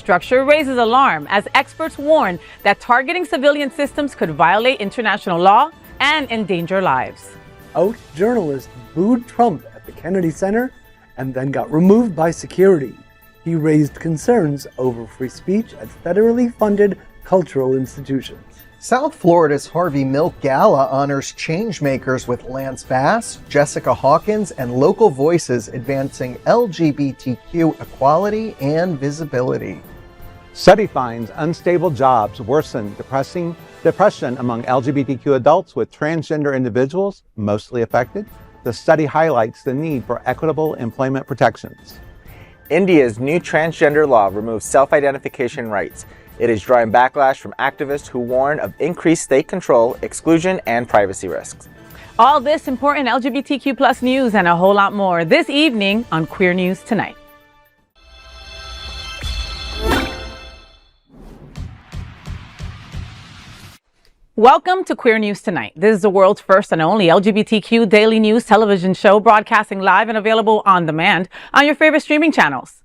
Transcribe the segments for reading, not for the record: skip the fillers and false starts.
infrastructure raises alarm as experts warn that targeting civilian systems could violate international law and endanger lives. Out journalist booed Trump at the Kennedy Center and then got removed by security. He raised concerns over free speech at federally funded cultural institutions. South Florida's Harvey Milk Gala honors changemakers with Lance Bass, Jessica Hawkins, and local voices advancing LGBTQ equality and visibility. Study finds unstable jobs worsen depression among LGBTQ adults, with transgender individuals mostly affected. The study highlights the need for equitable employment protections. India's new transgender law removes self-identification rights. It is drawing backlash from activists who warn of increased state control, exclusion, and privacy risks. All this important LGBTQ plus news and a whole lot more this evening on Queer News Tonight. Welcome to Queer News Tonight. This is the world's first and only LGBTQ daily news television show, broadcasting live and available on demand on your favorite streaming channels.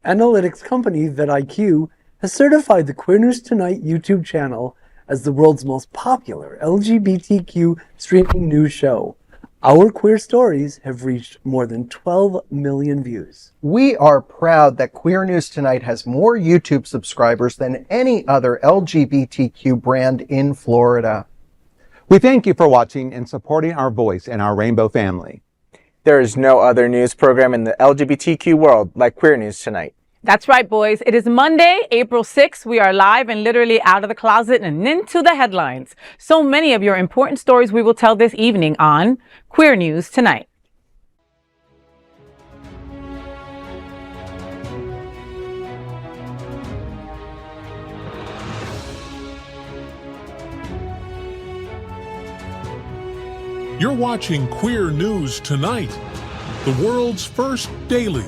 Analytics company VidIQ has certified the Queer News Tonight YouTube channel as the world's most popular LGBTQ streaming news show. Our queer stories have reached more than 12 million views. We are proud that Queer News Tonight has more YouTube subscribers than any other LGBTQ brand in Florida. We thank you for watching and supporting our voice and our rainbow family. There is no other news program in the LGBTQ world like Queer News Tonight. That's right, boys. It is Monday, April 6th. We are live and literally out of the closet and into the headlines. So many of your important stories we will tell this evening on Queer News Tonight. You're watching Queer News Tonight, the world's first daily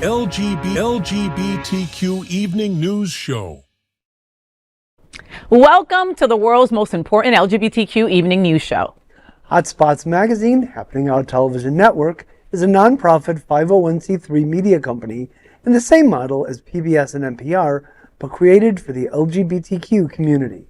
LGBTQ evening news show. Welcome to the world's most important LGBTQ evening news show. Hotspots magazine, happening on a television network, is a nonprofit 501c3 media company in the same model as PBS and NPR, but created for the LGBTQ community.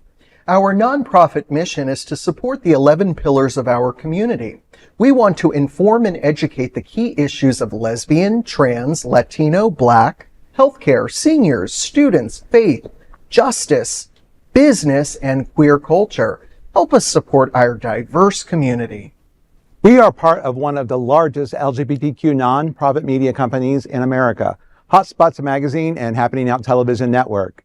Our nonprofit mission is to support the 11 pillars of our community. We want to inform and educate the key issues of lesbian, trans, Latino, Black, healthcare, seniors, students, faith, justice, business, and queer culture. Help us support our diverse community. We are part of one of the largest LGBTQ non-profit media companies in America, Hotspots magazine and Happening Out Television Network.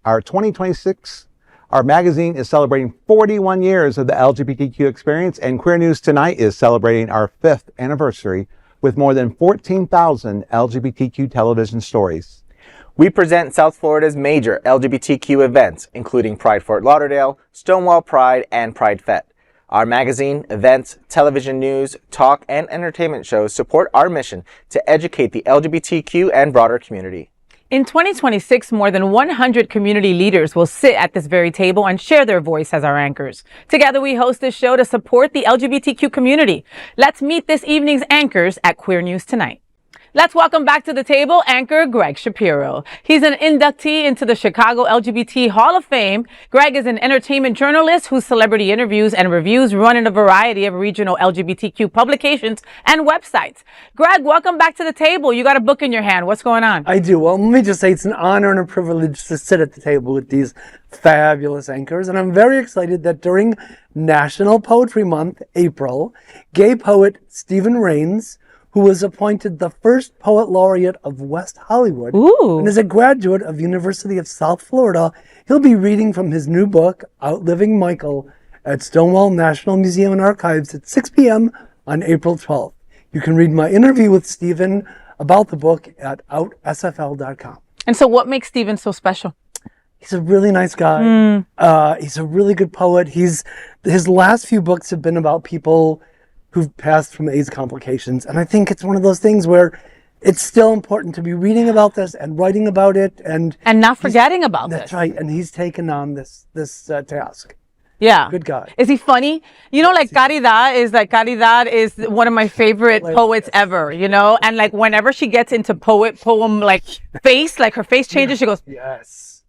Our magazine is celebrating 41 years of the LGBTQ experience, and Queer News Tonight is celebrating our 5th anniversary with more than 14,000 LGBTQ television stories. We present South Florida's major LGBTQ events, including Pride Fort Lauderdale, Stonewall Pride, and Pride Fete. Our magazine, events, television news, talk, and entertainment shows support our mission to educate the LGBTQ and broader community. In 2026, more than 100 community leaders will sit at this very table and share their voice as our anchors. Together, we host this show to support the LGBTQ community. Let's meet this evening's anchors at Queer News Tonight. Let's welcome back to the table anchor Gregg Shapiro. He's an inductee into the Chicago LGBT Hall of Fame. Gregg is an entertainment journalist whose celebrity interviews and reviews run in a variety of regional LGBTQ publications and websites. Gregg, welcome back to the table. You got a book in your hand. What's going on? I do. Well, let me just say it's an honor and a privilege to sit at the table with these fabulous anchors. And I'm very excited that during National Poetry Month, April, gay poet Stephen Rains, who was appointed the first poet laureate of West Hollywood, and is a graduate of University of South Florida. He'll be reading from his new book, Outliving Michael, at Stonewall National Museum and Archives at 6 p.m. on April 12th. You can read my interview with Stephen about the book at outsfl.com. And so what makes Stephen so special? He's a really nice guy. He's a really good poet. His last few books have been about people who've passed from AIDS complications. And I think it's one of those things where it's still important to be reading about this and writing about it. And not forgetting about this. That's right. And he's taken on this task. Yeah. Good guy. Is he funny? You know, like Caridad is one of my favorite poets ever, you know? And like whenever she gets into poem, like face, like her face changes, she goes, yes.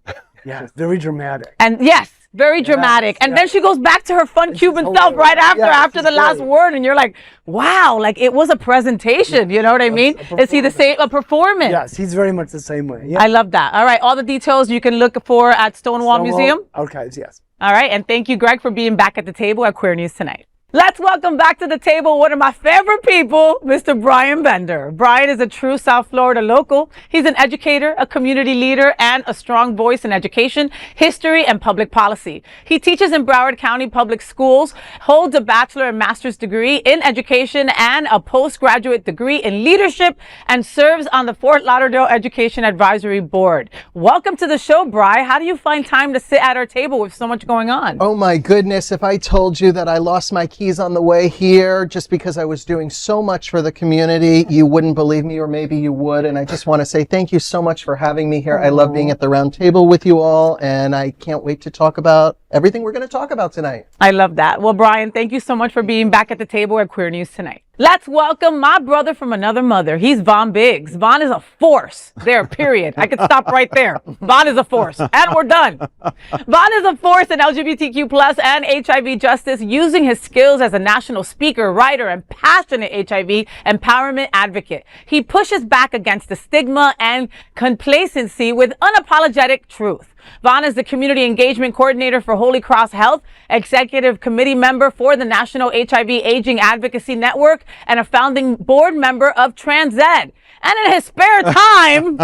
Yeah, very dramatic. And yes, very dramatic. And then she goes back to her fun Cuban self right after the last word. And you're like, wow, like it was a presentation. You know what I mean? Is he the same, a performance? Yes, he's very much the same way. Yeah. I love that. All right. All the details you can look for at Stonewall Museum. Archives, yes. All right. And thank you, Gregg, for being back at the table at Queer News Tonight. Let's welcome back to the table one of my favorite people, Mr. Brian Bender. Brian is a true South Florida local. He's an educator, a community leader, and a strong voice in education, history, and public policy. He teaches in Broward County Public Schools, holds a bachelor and master's degree in education and a postgraduate degree in leadership, and serves on the Fort Lauderdale Education Advisory Board. Welcome to the show, Brian. How do you find time to sit at our table with so much going on? Oh my goodness, if I told you that I lost my keys on the way here just because I was doing so much for the community, you wouldn't believe me, or maybe you would. And I just want to say thank you so much for having me here. I love being at the round table with you all, and I can't wait to talk about everything we're going to talk about tonight. I love that. Well, Brian, thank you so much for being back at the table at Queer News Tonight. Let's welcome my brother from another mother. He's Von Biggs. Von is a force. There, period. I could stop right there. Von is a force. And we're done. Von is a force in LGBTQ plus and HIV justice, using his skills as a national speaker, writer, and passionate HIV empowerment advocate. He pushes back against the stigma and complacency with unapologetic truth. Von is the Community Engagement Coordinator for Holy Cross Health, Executive Committee member for the National HIV Aging Advocacy Network, and a founding board member of Transgender. And in his spare time,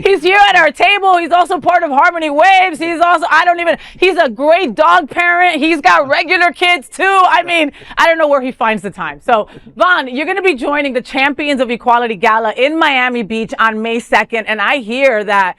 he's here at our table. He's also part of Harmony Waves. He's also, he's a great dog parent. He's got regular kids too. I mean, I don't know where he finds the time. So, Von, you're going to be joining the Champions of Equality Gala in Miami Beach on May 2nd. And I hear that,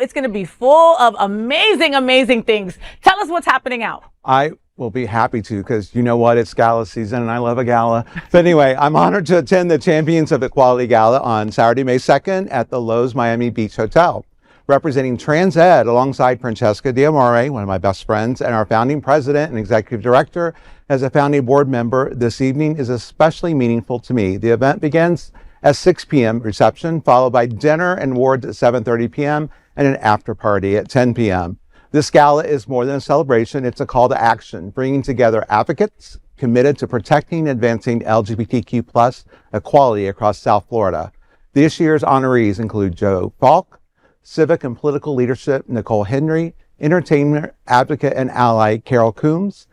it's going to be full of amazing, amazing things. Tell us what's happening out. I will be happy to, because you know what, it's gala season and I love a gala. But anyway, I'm honored to attend the Champions of Equality Gala on Saturday, May 2nd at the Lowe's Miami Beach Hotel. Representing Trans Ed alongside Francesca Diamore, one of my best friends, and our founding president and executive director as a founding board member, this evening is especially meaningful to me. The event begins at 6 p.m. reception, followed by dinner and awards at 7:30 p.m. and an after party at 10 p.m. This gala is more than a celebration. It's a call to action, bringing together advocates committed to protecting and advancing LGBTQ plus equality across South Florida. This year's honorees include Joe Falk, civic and political leadership Nicole Henry, entertainment advocate and ally Carol Coombs,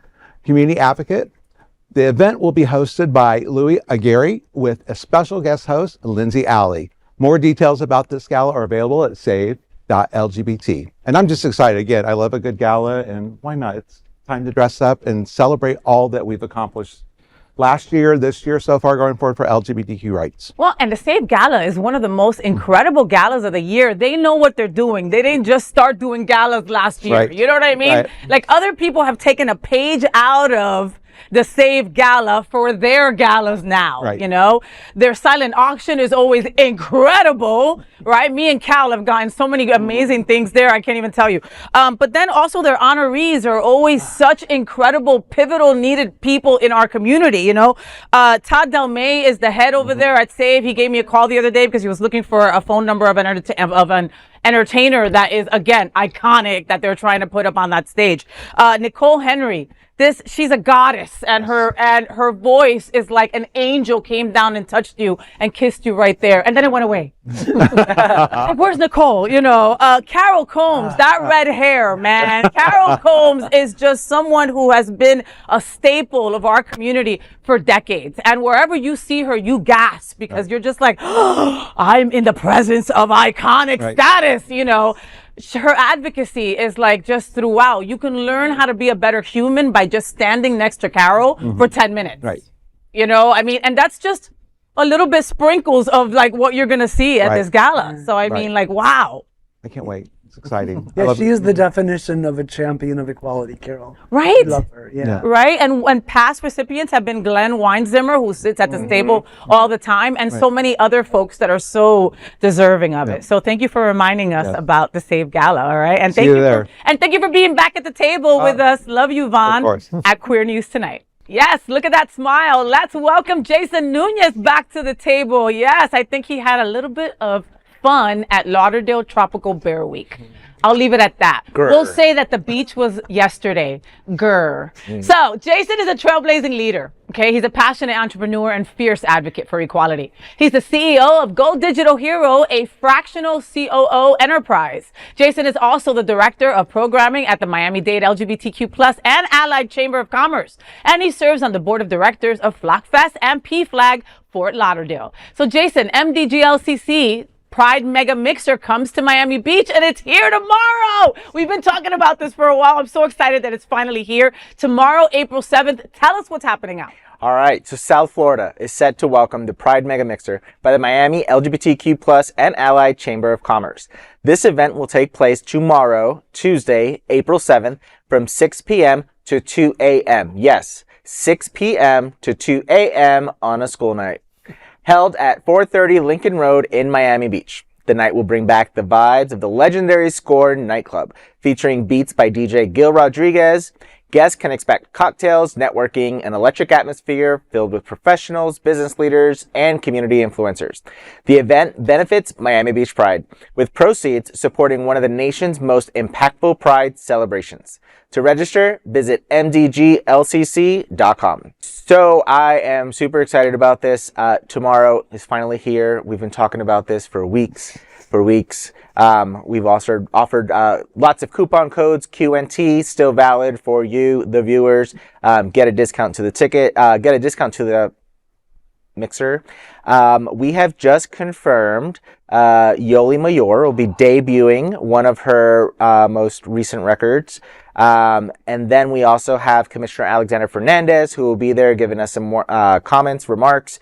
community advocate. The event will be hosted by Louis Aguirre with a special guest host, Lindsay Alley. More details about this gala are available at save.lgbt. And I'm just excited. Again, I love a good gala, and why not? It's time to dress up and celebrate all that we've accomplished last year, this year, so far going forward for LGBTQ rights. Well, and the Save Gala is one of the most incredible galas of the year. They know what they're doing. They didn't just start doing galas last year. Right. You know what I mean? Right. Like, other people have taken a page out of the Save Gala for their galas now. Right. You know, their silent auction is always incredible, right? Me and Cal have gotten so many amazing things there, I can't even tell you. But then also their honorees are always such incredible, pivotal, needed people in our community. You know, Todd Del May is the head over there at Save. He gave me a call the other day because he was looking for a phone number of an entertainer that is, again, iconic, that they're trying to put up on that stage. Nicole Henry, she's a goddess, and her voice is like an angel came down and touched you and kissed you right there, and then it went away. Like, where's Nicole? You know, Carol Combs, that red hair, man. Carol Combs is just someone who has been a staple of our community for decades, and wherever you see her, you gasp, because you're just like, oh, I'm in the presence of iconic status, you know. Her advocacy is like just throughout. You can learn how to be a better human by just standing next to Carol for 10 minutes. Right. You know, I mean, and that's just a little bit sprinkles of like what you're going to see at this gala. So, I mean, like, wow. I can't wait. It's exciting. Yeah, she is the definition of a champion of equality, Carol. Right? I love her, yeah. Right? And past recipients have been Glenn Weinzimmer, who sits at this table all the time, and so many other folks that are so deserving of it. So thank you for reminding us about the Save Gala, all right? And thank you for being back at the table with us. Love you, Von, at Queer News Tonight. Yes, look at that smile. Let's welcome Jason Nunez back to the table. Yes, I think he had a little bit of fun at Lauderdale Tropical Bear Week. I'll leave it at that. Grr. We'll say that the beach was yesterday. Grr. So Jason is a trailblazing leader. Okay, he's a passionate entrepreneur and fierce advocate for equality. He's the CEO of Go Digital Hero, a fractional COO enterprise. Jason is also the director of programming at the Miami-Dade LGBTQ+ and Allied Chamber of Commerce. And he serves on the board of directors of Flockfest and PFLAG Fort Lauderdale. So Jason, MDGLCC Pride Mega Mixer comes to Miami Beach, and it's here tomorrow. We've been talking about this for a while. I'm so excited that it's finally here. Tomorrow, April 7th. Tell us what's happening out. All right, so South Florida is set to welcome the Pride Mega Mixer by the Miami LGBTQ+ and Allied Chamber of Commerce. This event will take place tomorrow, Tuesday, April 7th, from 6 p.m. to 2 a.m. Yes, 6 p.m. to 2 a.m. on a school night. Held at 430 Lincoln Road in Miami Beach. The night will bring back the vibes of the legendary Score nightclub, featuring beats by DJ Gil Rodriguez. Guests can expect cocktails, networking, an electric atmosphere filled with professionals, business leaders, and community influencers. The event benefits Miami Beach Pride, with proceeds supporting one of the nation's most impactful Pride celebrations. To register, visit mdglcc.com. So I am super excited about this. Tomorrow is finally here. We've been talking about this for weeks. We've also offered lots of coupon codes. QNT still valid for you, the viewers. Get a discount to the ticket. Get a discount to the mixer. We have just confirmed Yoli Mayor will be debuting one of her most recent records. And then we also have Commissioner Alexander Fernandez, who will be there giving us some more comments, remarks.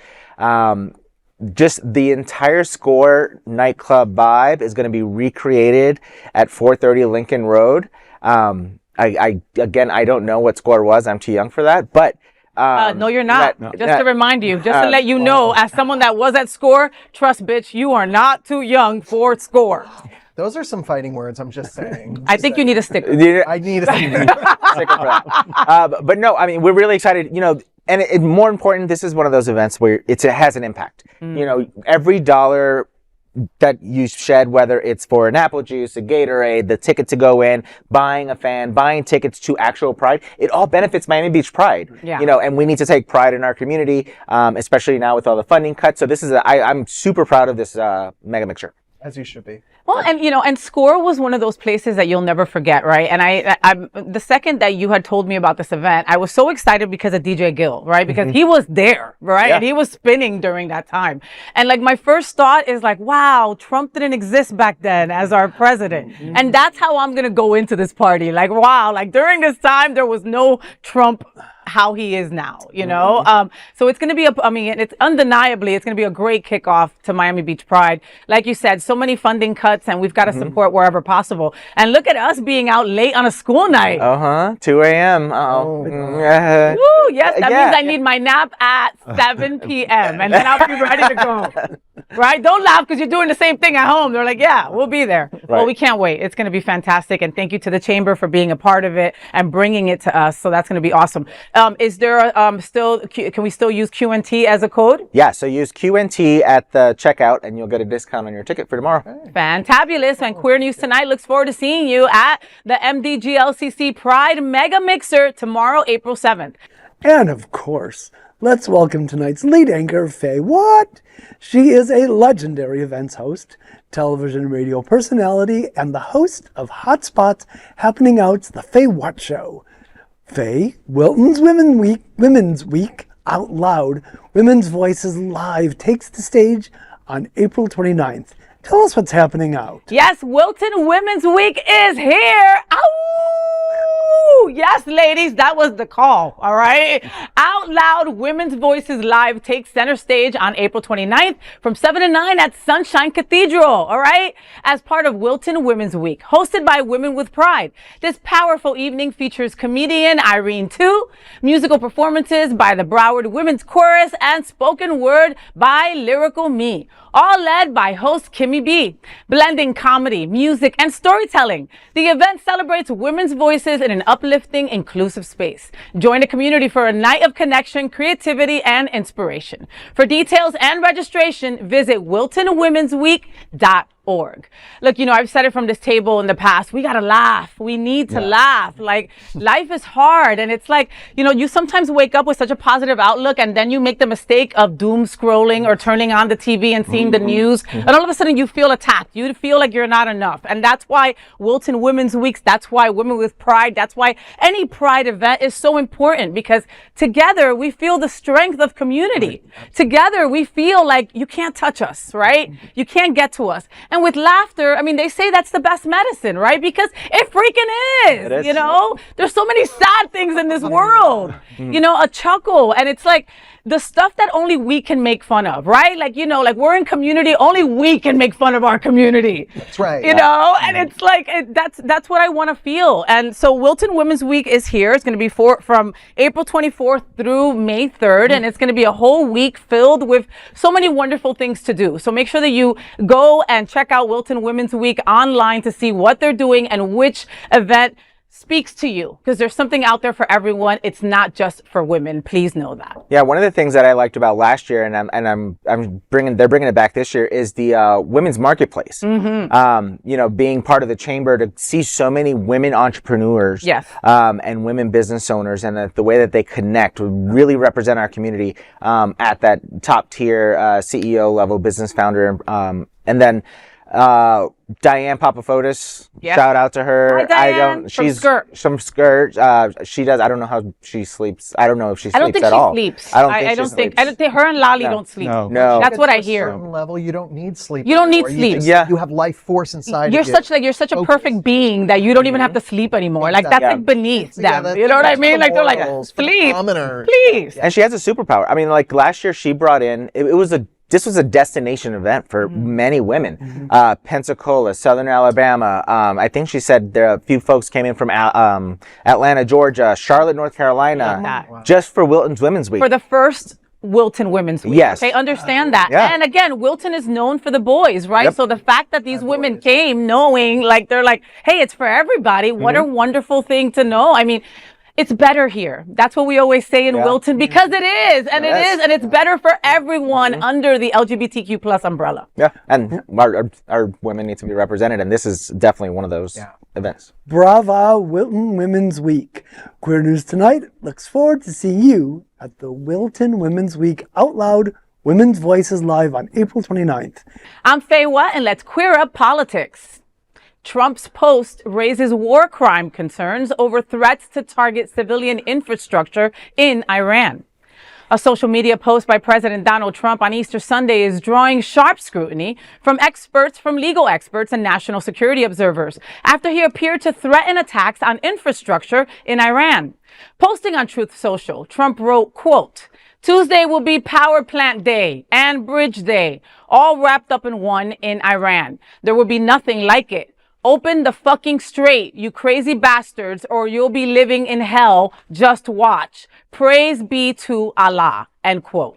Just the entire Score nightclub vibe is going to be recreated at 430 Lincoln Road. I don't know what Score was. I'm too young for that, but no, you're not. Just to remind you, just to let you know, as someone that was at Score, trust, bitch, you are not too young for Score. Those are some fighting words, I'm just saying. I think you need a sticker. I need a sticker. Sticker for that. But no, I mean, we're really excited, and more important, this is one of those events where it has an impact. Every dollar that you shed, whether it's for an apple juice, a Gatorade, the ticket to go in, buying a fan, buying tickets to actual Pride, it all benefits Miami Beach Pride. Yeah. And we need to take pride in our community, especially now with all the funding cuts. So this is I'm super proud of this mega mixture. As you should be. Well, and Score was one of those places that you'll never forget, right? And I'm the second that you had told me about this event, I was so excited because of DJ Gil, right? Because he was there, right? Yeah. And he was spinning during that time. And like my first thought is like, wow, Trump didn't exist back then as our president. And that's how I'm going to go into this party. Like, wow, like during this time, there was no Trump how he is now, so it's going to be it's undeniably, it's going to be a great kickoff to Miami Beach Pride. Like you said, so many funding cuts, and we've got to support wherever possible. And look at us being out late on a school night. 2 a.m. Woo, yes, that means I need my nap at 7 p.m. and then I'll be ready to go. Right? Don't laugh because you're doing the same thing at home. They're like, yeah, we'll be there. Right. Well, we can't wait. It's going to be fantastic. And thank you to the Chamber for being a part of it and bringing it to us. So that's going to be awesome. Is there can we still use QNT as a code? Yeah, so use QNT at the checkout and you'll get a discount on your ticket for tomorrow. Okay. Fantabulous. And Queer News Tonight looks forward to seeing you at the MDGLCC Pride Mega Mixer tomorrow, April 7th. And of course, let's welcome tonight's lead anchor, FayWhat. She is a legendary events host, television and radio personality, and the host of Hotspots Happening Out's The FayWhat Show. Faye, Wilton's Women's Week Out Loud, Women's Voices Live takes the stage on April 29th. Tell us what's happening out. Yes, Wilton Women's Week is here. Ow! Yes, ladies, that was the call, all right? Out Loud Women's Voices Live takes center stage on April 29th from 7 to 9 at Sunshine Cathedral, all right? As part of Wilton Women's Week, hosted by Women with Pride. This powerful evening features comedian Irene Tu, musical performances by the Broward Women's Chorus, and spoken word by Lyrical Me. All led by host Kimmy B, blending comedy, music, and storytelling. The event celebrates women's voices in an uplifting, inclusive space. Join the community for a night of connection, creativity, and inspiration. For details and registration, visit wiltonwomensweek.org. org. Look, I've said it from this table in the past. We got to laugh. We need to laugh. Like, life is hard. And it's like, you sometimes wake up with such a positive outlook and then you make the mistake of doom scrolling or turning on the TV and seeing the news. And all of a sudden you feel attacked. You feel like you're not enough. And that's why Wilton Women's Weeks, that's why Women with Pride, that's why any Pride event is so important, because together we feel the strength of community. Together we feel like you can't touch us, right? You can't get to us. And with laughter, they say that's the best medicine, right? Because it freaking is, It is. There's so many sad things in this world, a chuckle. And it's like the stuff that only we can make fun of, right? Like, like we're in community, only we can make fun of our community. That's right. And it's like, that's what I want to feel. And so Wilton Women's Week is here. It's going to be from April 24th through May 3rd. And it's going to be a whole week filled with so many wonderful things to do. So make sure that you go and check out Wilton Women's Week online to see what they're doing and which event speaks to you, because there's something out there for everyone. It's not just for women. Please know that. Yeah, one of the things that I liked about last year, and they're bringing it back this year, is the women's marketplace. Being part of the chamber, to see so many women entrepreneurs, and women business owners, and the way that they connect would really represent our community at that top tier CEO level business founder, and then. Diane Papafotis, shout out to her. Hi, Diane. She's from Skirt. She does. I don't know how she sleeps. I don't know if she sleeps at all. I don't think her and Lali don't sleep. No. That's what I hear. At a certain level, you don't need sleep. You don't need sleep. You have life force inside. You're such a perfect being that you don't even have to sleep anymore. Like, that's like beneath them. You know what I mean? Like, they're like, sleep, please. And she has a superpower. Like last year, she brought in. This was a destination event for many women. Pensacola, Southern Alabama. I think she said there a few folks came in from Atlanta, Georgia, Charlotte, North Carolina, just for Wilton's Women's Week. For the first Wilton Women's Week. Yes. Okay, understand that. Yeah. And again, Wilton is known for the boys, right? Yep. So the fact that these women came knowing, like, they're like, hey, it's for everybody. What a wonderful thing to know. It's better here. That's what we always say in Wilton, because it is, and it is, and it's better for everyone under the LGBTQ plus umbrella. Yeah, and our women need to be represented, and this is definitely one of those events. Brava Wilton Women's Week. Queer News Tonight looks forward to seeing you at the Wilton Women's Week Out Loud Women's Voices Live on April 29th. I'm FayWhat, and let's queer up politics. Trump's post raises war crime concerns over threats to target civilian infrastructure in Iran. A social media post by President Donald Trump on Easter Sunday is drawing sharp scrutiny from legal experts and national security observers, after he appeared to threaten attacks on infrastructure in Iran. Posting on Truth Social, Trump wrote, quote, "Tuesday will be Power Plant Day and Bridge Day, all wrapped up in one in Iran. There will be nothing like it. Open the fucking strait, you crazy bastards, or you'll be living in hell. Just watch. Praise be to Allah," end quote.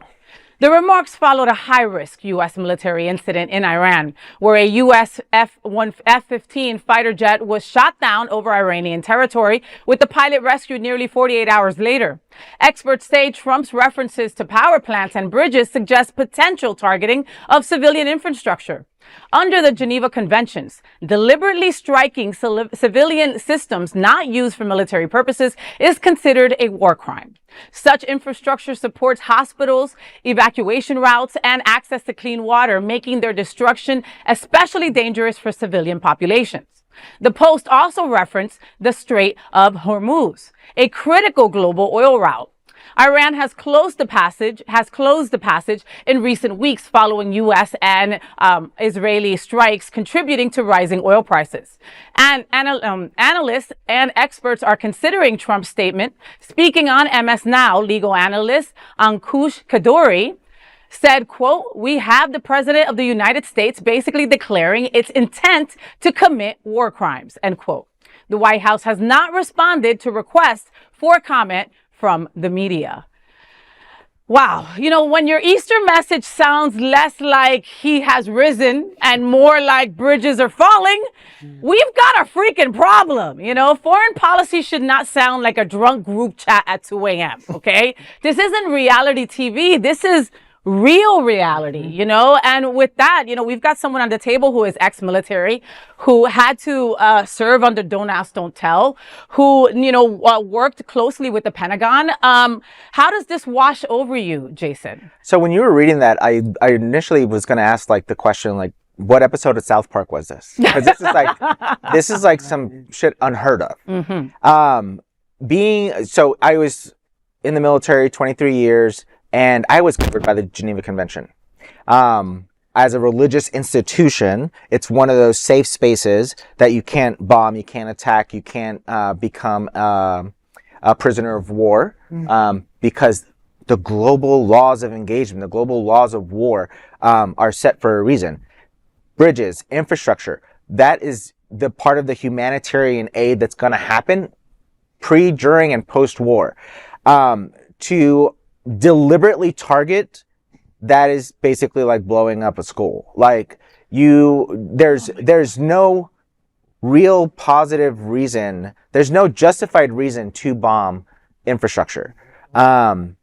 The remarks followed a high-risk U.S. military incident in Iran, where a U.S. F-15 fighter jet was shot down over Iranian territory, with the pilot rescued nearly 48 hours later. Experts say Trump's references to power plants and bridges suggest potential targeting of civilian infrastructure. Under the Geneva Conventions, deliberately striking civilian systems not used for military purposes is considered a war crime. Such infrastructure supports hospitals, evacuation routes, and access to clean water, making their destruction especially dangerous for civilian populations. The post also referenced the Strait of Hormuz, a critical global oil route. Iran has closed the passage in recent weeks following U.S. and Israeli strikes, contributing to rising oil prices. And analysts and experts are considering Trump's statement. Speaking on MS Now, legal analyst Ankush Kadori said, quote, "We have the president of the United States basically declaring its intent to commit war crimes," end quote. The White House has not responded to requests for comment from the media. Wow. When your Easter message sounds less like he has risen and more like bridges are falling, we've got a freaking problem. Foreign policy should not sound like a drunk group chat at 2 a.m. Okay. This isn't reality TV. This is real reality, you know? And with that, you know, we've got someone on the table who is ex-military, who had to serve under Don't Ask, Don't Tell, who, you know, worked closely with the Pentagon. How does this wash over you, Jason? So when you were reading that, I initially was going to ask like the question, like, what episode of South Park was this? Because this is like some shit unheard of. So I was in the military 23 years, and I was covered by the Geneva Convention. As a religious institution, it's one of those safe spaces that you can't bomb, you can't attack, you can't become a prisoner of war, because the global laws of engagement, the global laws of war are set for a reason. Bridges, infrastructure, that is the part of the humanitarian aid that's going to happen pre, during, and post-war. To deliberately target, that is basically like blowing up a school. Like there's no real positive reason, there's no justified reason to bomb infrastructure. You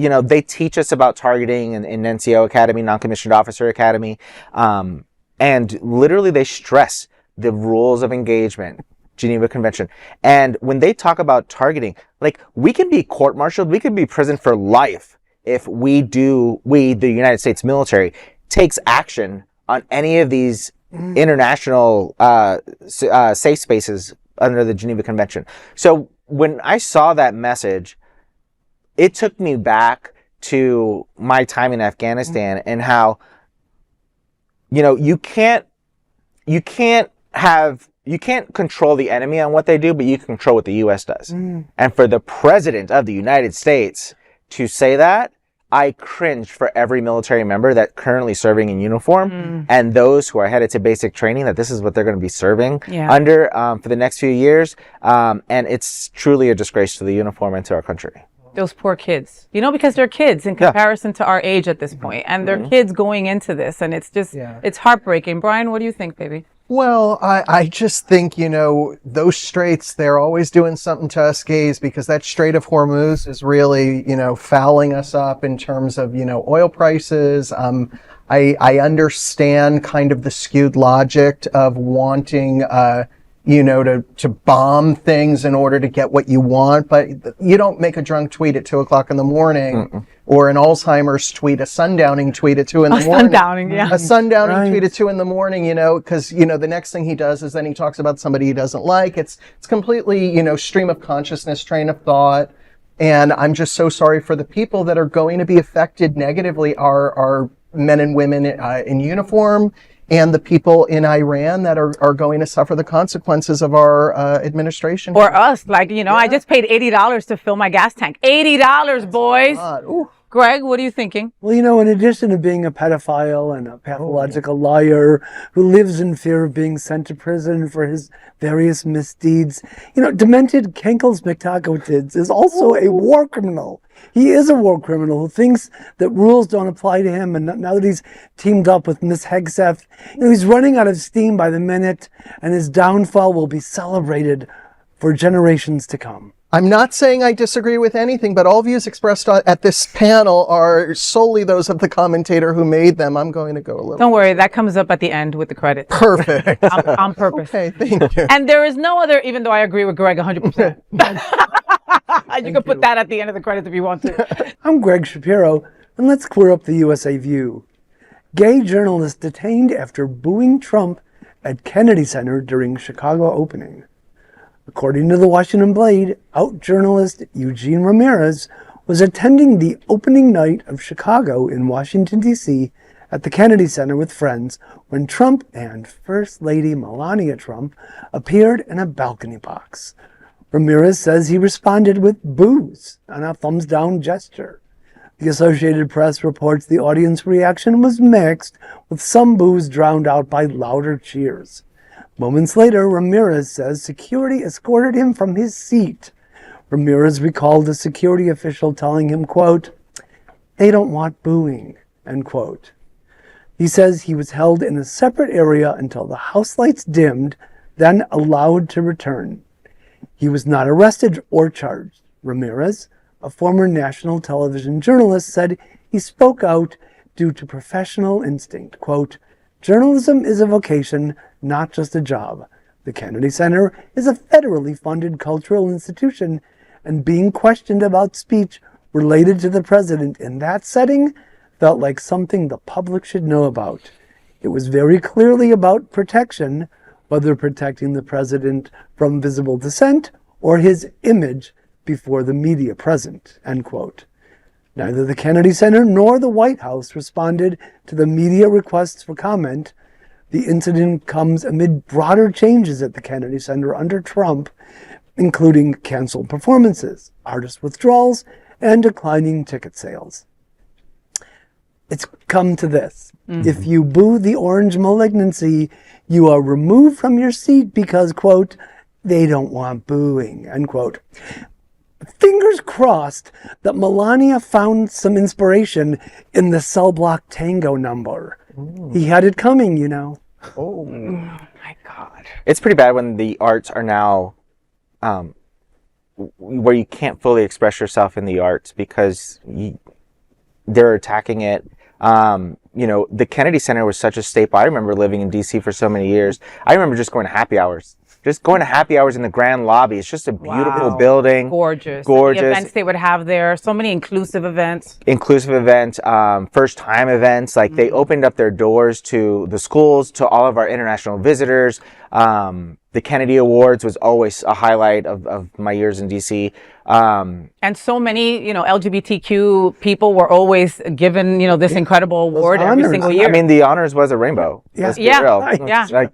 know, they teach us about targeting in NCO Academy, Non-Commissioned Officer Academy, and literally they stress the rules of engagement, Geneva Convention. And when they talk about targeting, like, we can be court-martialed, we can be imprisoned for life if we, the United States military, takes action on any of these international safe spaces under the Geneva Convention. So when I saw that message, it took me back to my time in Afghanistan and how, you know, you can't control the enemy on what they do, but you can control what the U.S. does. And for the President of the United States to say that, I cringed for every military member that's currently serving in uniform and those who are headed to basic training, that this is what they're going to be serving under for the next few years. And it's truly a disgrace to the uniform and to our country. Those poor kids, you know, because they're kids in comparison to our age at this point, and they're kids going into this, and it's just, it's heartbreaking. Brian, what do you think, baby? Well, I just think, you know, those straits, they're always doing something to us gays, because that Strait of Hormuz is really, you know, fouling us up in terms of, you know, oil prices. I understand kind of the skewed logic of wanting, you know, to bomb things in order to get what you want, but you don't make a drunk tweet at 2 o'clock in the morning, or an Alzheimer's tweet, a sundowning tweet at 2 in the morning. A sundowning tweet at 2 in the morning, you know, because, you know, the next thing he does is then he talks about somebody he doesn't like. It's completely, you know, stream of consciousness, train of thought. And I'm just so sorry for the people that are going to be affected negatively, our men and women in uniform, and the people in Iran that are going to suffer the consequences of our administration. Or us, like, you know, I just paid $80 to fill my gas tank. $80, boys. Greg, what are you thinking? Well, you know, in addition to being a pedophile and a pathological liar who lives in fear of being sent to prison for his various misdeeds, you know, demented Kenkels McTacotids is also a war criminal. He is a war criminal who thinks that rules don't apply to him, and now that he's teamed up with Miss Hegseth, you know, he's running out of steam by the minute, and his downfall will be celebrated for generations to come. I'm not saying I disagree with anything, but all views expressed at this panel are solely those of the commentator who made them. I'm going to go a little. Don't worry, that comes up at the end with the credits. Perfect. On purpose. Okay, thank you. And there is no other, even though I agree with Greg 100%. You can put that at the end of the credits if you want to. I'm Gregg Shapiro, and let's clear up the USA View. Gay journalist detained after booing Trump at Kennedy Center during Chicago opening. According to the Washington Blade, out journalist Eugene Ramirez was attending the opening night of Chicago in Washington, D.C. at the Kennedy Center with friends when Trump and First Lady Melania Trump appeared in a balcony box. Ramirez says he responded with boos and a thumbs down gesture. The Associated Press reports the audience reaction was mixed, with some boos drowned out by louder cheers. Moments later, Ramirez says security escorted him from his seat. Ramirez recalled a security official telling him, quote, "They don't want booing," end quote. He says he was held in a separate area until the house lights dimmed, then allowed to return. He was not arrested or charged. Ramirez, a former national television journalist, said he spoke out due to professional instinct. Quote, "Journalism is a vocation, not just a job. The Kennedy Center is a federally funded cultural institution, and being questioned about speech related to the president in that setting felt like something the public should know about. It was very clearly about protection, whether protecting the president from visible dissent or his image before the media present," end quote. Neither the Kennedy Center nor the White House responded to the media requests for comment. The incident comes amid broader changes at the Kennedy Center under Trump, including canceled performances, artist withdrawals, and declining ticket sales. It's come to this. If you boo the orange malignancy, you are removed from your seat because, quote, "they don't want booing," end quote. Fingers crossed that Melania found some inspiration in the Cell Block Tango number. He had it coming, you know. Oh my God. It's pretty bad when the arts are now where you can't fully express yourself in the arts because they're attacking it. The Kennedy Center was such a staple. I remember living in DC for so many years. I remember just going to happy hours. Just going to happy hours in the grand lobby. It's just a beautiful building. Gorgeous. Gorgeous. The events they would have there. So many inclusive events. First time events. Like they opened up their doors to the schools, to all of our international visitors. The Kennedy Awards was always a highlight of my years in DC. And so many, LGBTQ people were always given, this incredible award every single year. I mean, the honors was a rainbow. Yeah.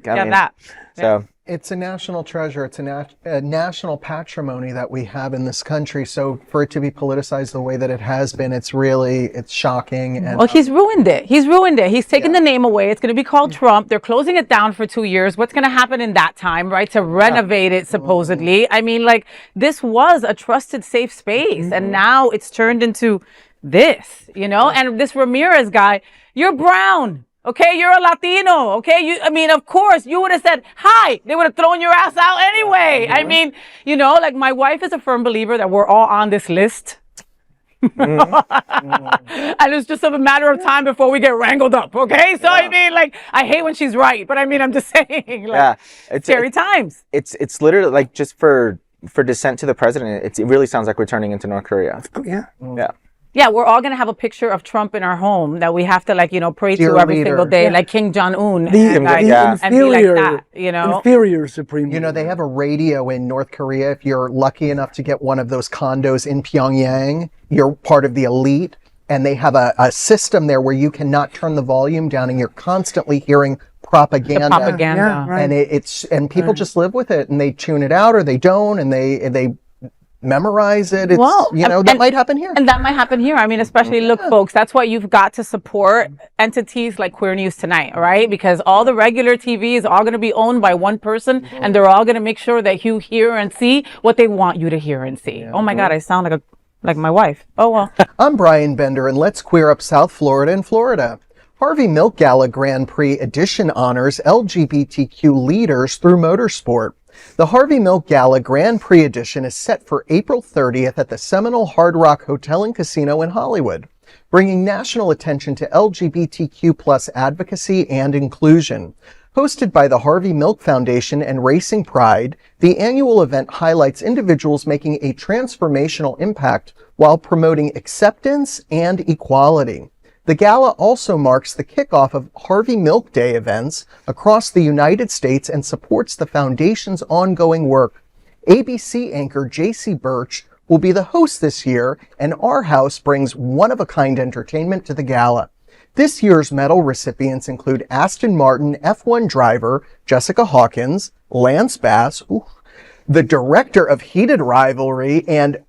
That. So. It's a national treasure. It's a national patrimony that we have in this country. So for it to be politicized the way that it has been, it's shocking. And, well, he's ruined it. He's taken the name away. It's going to be called Trump. They're closing it down for 2 years. What's going to happen in that time, right? To renovate it, supposedly. I mean, this was a trusted, safe space. And now it's turned into this, And this Ramirez guy, you're brown. Okay, you're a Latino. Okay, of course, you would have said hi. They would have thrown your ass out anyway. I mean, my wife is a firm believer that we're all on this list. And it's just a matter of time before we get wrangled up. Okay, so I hate when she's right, but I'm just saying, it's scary times. It's literally just for dissent to the president. It really sounds like we're turning into North Korea. Yeah. Yeah. Yeah, we're all going to have a picture of Trump in our home that we have to, pray to every single day, like Kim Jong-un. And be inferior supreme leader. They have a radio in North Korea. If you're lucky enough to get one of those condos in Pyongyang, you're part of the elite. And they have a system there where you cannot turn the volume down and you're constantly hearing propaganda. Yeah, right. And people just live with it and they tune it out or they don't and they memorize it. That might happen here. And that might happen here. Especially, look, folks, that's why you've got to support entities like Queer News Tonight, right? Because all the regular TV is all going to be owned by one person, and they're all going to make sure that you hear and see what they want you to hear and see. Oh my God, I sound like my wife. Oh, well. I'm Brian Bender, and let's queer up South Florida and Florida. Harvey Milk Gala Grand Prix Edition honors LGBTQ leaders through motorsport. The Harvey Milk Gala Grand Prix Edition is set for April 30th at the Seminole Hard Rock Hotel and Casino in Hollywood, bringing national attention to LGBTQ+ advocacy and inclusion. Hosted by the Harvey Milk Foundation and Racing Pride, the annual event highlights individuals making a transformational impact while promoting acceptance and equality. The gala also marks the kickoff of Harvey Milk Day events across the United States and supports the foundation's ongoing work. ABC anchor J.C. Birch will be the host this year, and our house brings one-of-a-kind entertainment to the gala. This year's medal recipients include Aston Martin F1 driver Jessica Hawkins, Lance Bass, the director of Heated Rivalry, and,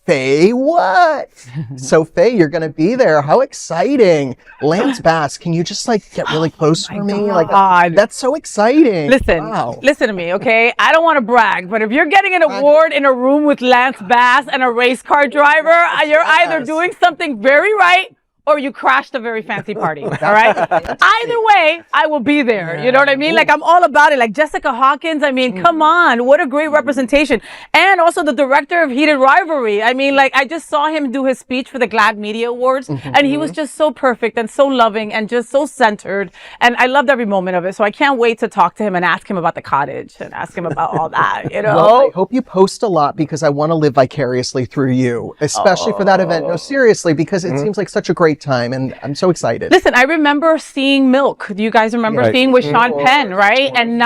FayWhat. So Faye, you're going to be there. How exciting. Lance Bass, can you just get really close for me? God. That's so exciting. Listen to me, okay? I don't want to brag, but if you're getting an award in a room with Lance Bass and a race car driver, you're either doing something very right or you crashed a very fancy party. All right. Either way, I will be there. You know what I mean? Like, I'm all about it. Like Jessica Hawkins. I mean, come on. What a great representation. And also the director of Heated Rivalry. I mean, like, I just saw him do his speech for the GLAAD Media Awards, and he was just so perfect and so loving and just so centered. And I loved every moment of it. So I can't wait to talk to him and ask him about the cottage and ask him about all that, you know? Well, I hope you post a lot because I want to live vicariously through you, especially for that event. No, seriously, because it seems like such a great time, and I'm so excited. Listen, I remember seeing Milk. Do you guys remember seeing with Sean Penn, right? And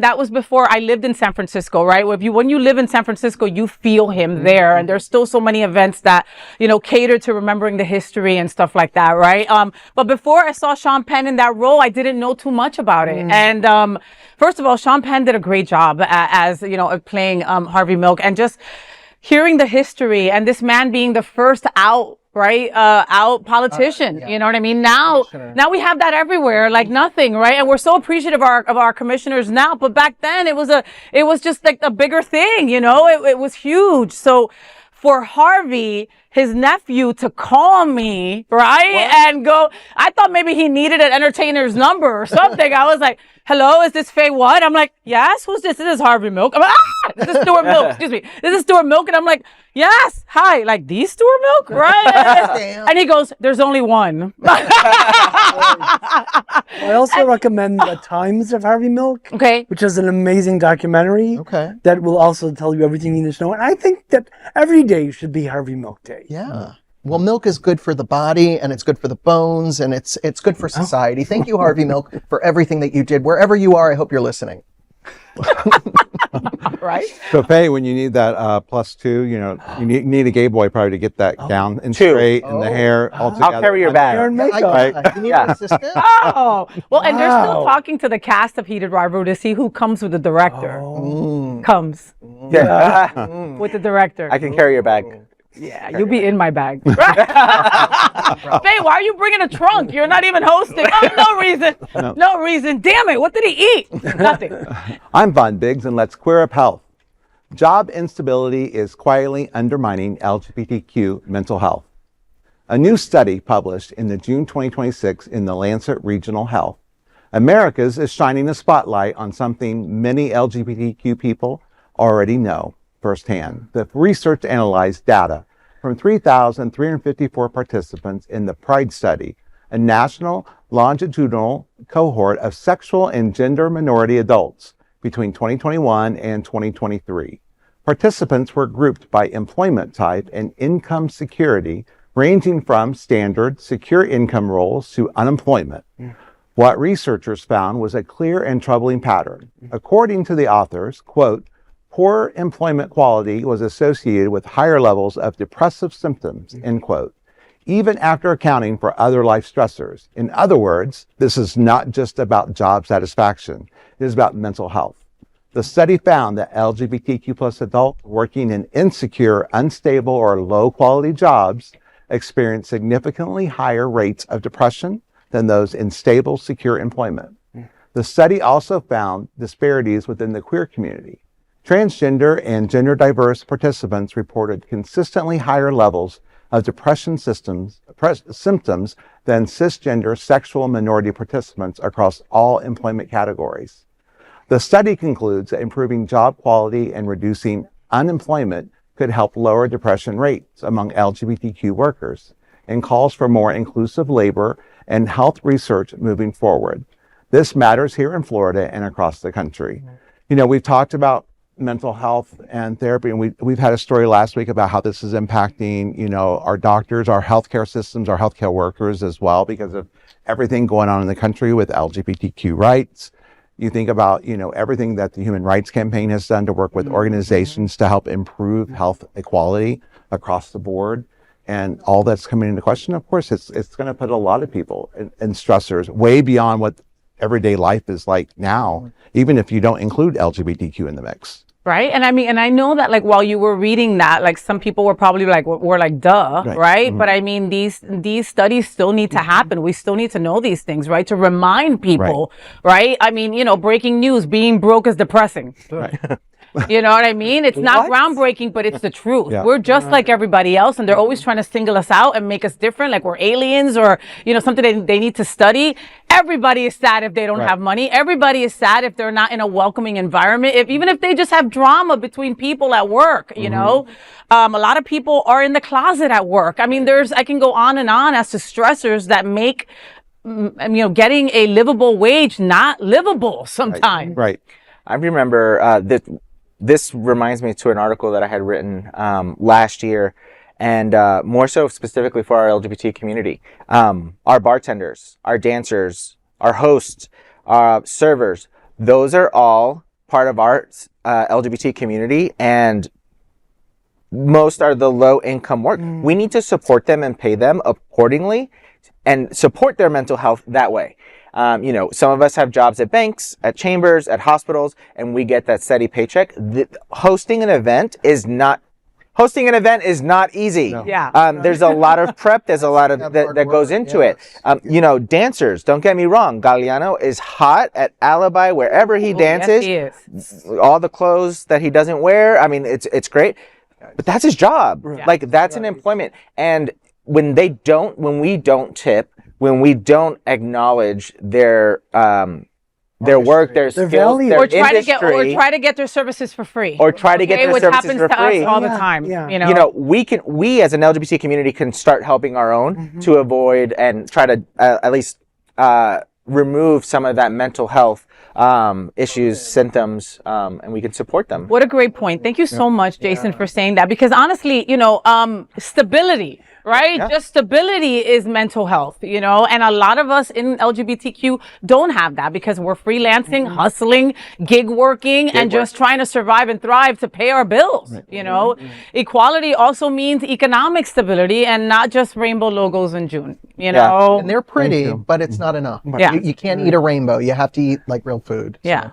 that was before I lived in San Francisco, right? When you live in San Francisco, you feel him there, and there's still so many events that, you know, cater to remembering the history and stuff like that, right? But before I saw Sean Penn in that role, I didn't know too much about it. And first of all, Sean Penn did a great job as, you know, playing Harvey Milk, and just hearing the history and this man being the first out politician. You know what I mean? Now we have that everywhere, like nothing, right? And we're so appreciative of our commissioners now, but back then it was just like a bigger thing, you know? It was huge. So for Harvey, his nephew, to call me, right? And go, I thought maybe he needed an entertainer's number or something. I was like, hello, is this FayWhat? I'm like, yes, who's this? This is Harvey Milk. I'm like, this is Stuart Milk. Excuse me. This is Stuart Milk. And I'm like, yes, hi. Like, these Stuart Milk? Right? And he goes, there's only one. I also recommend The Times of Harvey Milk, which is an amazing documentary that will also tell you everything you need to know. And I think that every day should be Harvey Milk Day. Yeah. Well, milk is good for the body, and it's good for the bones, and it's good for society. Thank you, Harvey Milk, for everything that you did. Wherever you are, I hope you're listening. Right? So, Faye, when you need that +2, you know, you need a gay boy probably to get that gown and straight and the hair all together. I'll carry your bag. Hair and makeup. Right? You need an assistant? Oh, well, and they're still talking to the cast of Heated Rivalry to see who comes with the director. Comes with the director. I can carry your bag. Yeah, you'll be in my bag. Faye, why are you bringing a trunk? You're not even hosting. Oh, no reason. No reason. Damn it. What did he eat? Nothing. I'm Von Biggs, and let's queer up health. Job instability is quietly undermining LGBTQ mental health. A new study published in the June 2026 in the Lancet Regional Health, Americas is shining a spotlight on something many LGBTQ people already know firsthand. The research analyzed data from 3,354 participants in the Pride study, a national longitudinal cohort of sexual and gender minority adults between 2021 and 2023. Participants were grouped by employment type and income security, ranging from standard secure income roles to unemployment. What researchers found was a clear and troubling pattern. According to the authors, quote, poor employment quality was associated with higher levels of depressive symptoms, end quote, even after accounting for other life stressors. In other words, this is not just about job satisfaction, it is about mental health. The study found that LGBTQ plus adults working in insecure, unstable, or low-quality jobs experienced significantly higher rates of depression than those in stable, secure employment. The study also found disparities within the queer community. Transgender and gender diverse participants reported consistently higher levels of depression symptoms than cisgender sexual minority participants across all employment categories. The study concludes that improving job quality and reducing unemployment could help lower depression rates among LGBTQ workers and calls for more inclusive labor and health research moving forward. This matters here in Florida and across the country. You know, we've talked about mental health and therapy, and we've had a story last week about how this is impacting, you know, our doctors, our healthcare systems, our healthcare workers as well, because of everything going on in the country with LGBTQ rights. You think about, you know, everything that the Human Rights Campaign has done to work with organizations to help improve health equality across the board, and all that's coming into question. Of course, it's going to put a lot of people in stressors way beyond what everyday life is like now, even if you don't include LGBTQ in the mix. Right. And I mean, and I know that, like, while you were reading that, like, some people were probably like, were like, duh, right? But I mean, these studies still need to happen. We still need to know these things, right? To remind people, right? I mean, you know, breaking news, being broke is depressing. Right. You know what I mean? It's not groundbreaking, but it's the truth. We're just like everybody else, and they're always trying to single us out and make us different, like we're aliens or, you know, something they need to study. Everybody is sad if they don't have money. Everybody is sad if they're not in a welcoming environment. Even if they just have drama between people at work, you know. A lot of people are in the closet at work. I mean, I can go on and on as to stressors that make, you know, getting a livable wage not livable sometimes. Right. I remember this reminds me to an article that I had written last year, and more so specifically for our LGBT community. Our bartenders, our dancers, our hosts, our servers, those are all part of our LGBT community, and most are the low income work. We need to support them and pay them accordingly and support their mental health that way. You know, some of us have jobs at banks, at chambers, at hospitals, and we get that steady paycheck. Hosting an event is not easy. No. Yeah. There's a lot of prep. There's a lot of that goes into it. You know, dancers, don't get me wrong. Galliano is hot at Alibi wherever he dances. Yes, he is. All the clothes that he doesn't wear. I mean, it's great, but that's his job. Right. Like that's an employment. And when we don't tip, when we don't acknowledge their work, their skills, value. their Or try industry, to get their services for free. or try to get their which services happens for to free. us all the time. You know, we as an LGBT community can start helping our own to avoid and try to at least remove some of that mental health issues, symptoms, and we can support them. what a great point. Thank you so much, Jason, for saying that, because honestly, you know, stability, right? Yeah. Just stability is mental health, you know, and a lot of us in LGBTQ don't have that because we're freelancing, hustling, gig working, and just trying to survive and thrive to pay our bills, you know. Equality also means economic stability and not just rainbow logos in June, you know. And they're pretty, but it's not enough. Yeah. You can't eat a rainbow. You have to eat like real food. Yeah.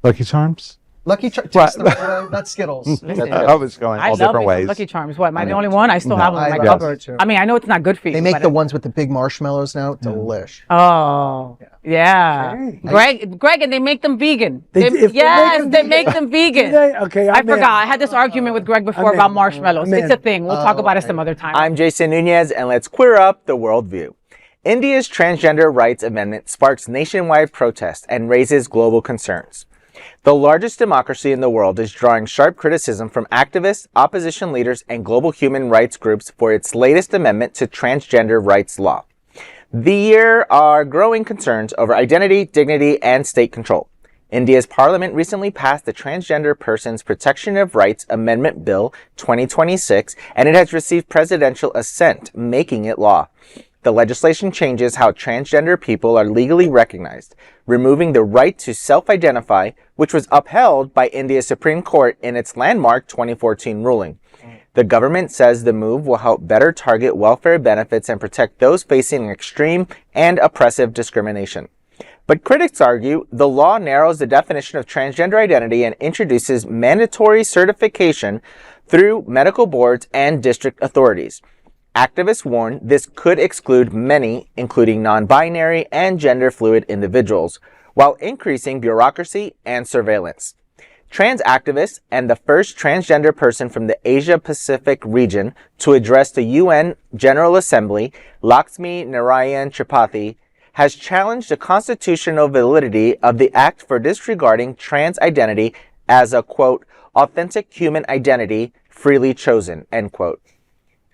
Lucky Charms? Lucky Charms. That's Skittles. I was going I all love different me some ways. Lucky Charms. What? Am I the only one? I still have them in I my love cupboard. it too. I mean, I know it's not good for you. They make but the ones with the big marshmallows now. Delish. Oh, yeah. Greg, and they make them vegan. They Make them vegan. Do they? Okay, I forgot. I had this argument with Greg before about marshmallows. It's a thing. We'll talk about it some other time. I'm Jason Nunez, and let's queer up the worldview. India's transgender rights amendment sparks nationwide protest and raises global concerns. The largest democracy in the world is drawing sharp criticism from activists, opposition leaders, and global human rights groups for its latest amendment to transgender rights law. There are growing concerns over identity, dignity, and state control. India's parliament recently passed the Transgender Persons Protection of Rights Amendment Bill 2026, and it has received presidential assent, making it law. The legislation changes how transgender people are legally recognized, removing the right to self-identify, which was upheld by India's Supreme Court in its landmark 2014 ruling. The government says the move will help better target welfare benefits and protect those facing extreme and oppressive discrimination. But critics argue the law narrows the definition of transgender identity and introduces mandatory certification through medical boards and district authorities. Activists warn this could exclude many, including non-binary and gender-fluid individuals, while increasing bureaucracy and surveillance. Trans activists and the first transgender person from the Asia-Pacific region to address the UN General Assembly, Lakshmi Narayan Tripathi, has challenged the constitutional validity of the act for disregarding trans identity as a, quote, authentic human identity freely chosen, end quote.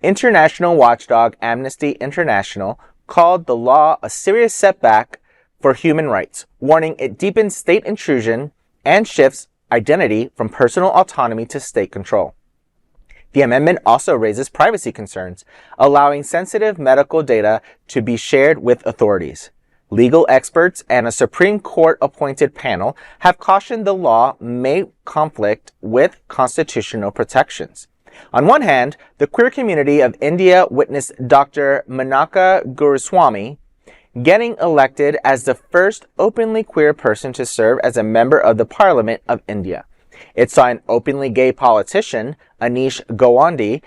International watchdog Amnesty International called the law a serious setback for human rights, warning it deepens state intrusion and shifts identity from personal autonomy to state control. The amendment also raises privacy concerns, allowing sensitive medical data to be shared with authorities. Legal experts and a Supreme Court-appointed panel have cautioned the law may conflict with constitutional protections. On one hand, the queer community of India witnessed Dr. Manaka Guruswamy getting elected as the first openly queer person to serve as a member of the Parliament of India. It saw an openly gay politician, Anish Gawande,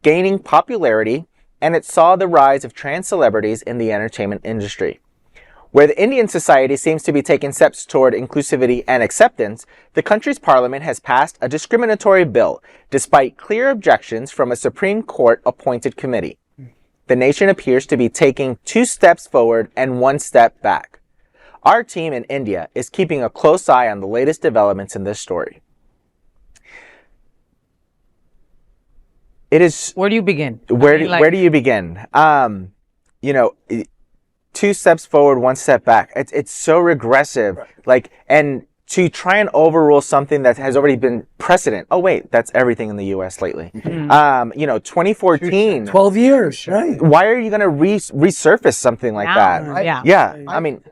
gaining popularity, and it saw the rise of trans celebrities in the entertainment industry. Where the Indian society seems to be taking steps toward inclusivity and acceptance, the country's parliament has passed a discriminatory bill despite clear objections from a Supreme Court appointed committee. The nation appears to be taking 2 steps forward and 1 step back. Our team in India is keeping a close eye on the latest developments in this story. It is. Where do you begin? Where do you begin? 2 steps forward, 1 step back. It's so regressive. Like, and to try and overrule something that has already been precedent. Oh wait, that's everything in the U.S. lately. 2014. 12 years, right? Why are you going to resurface something like that? I mean,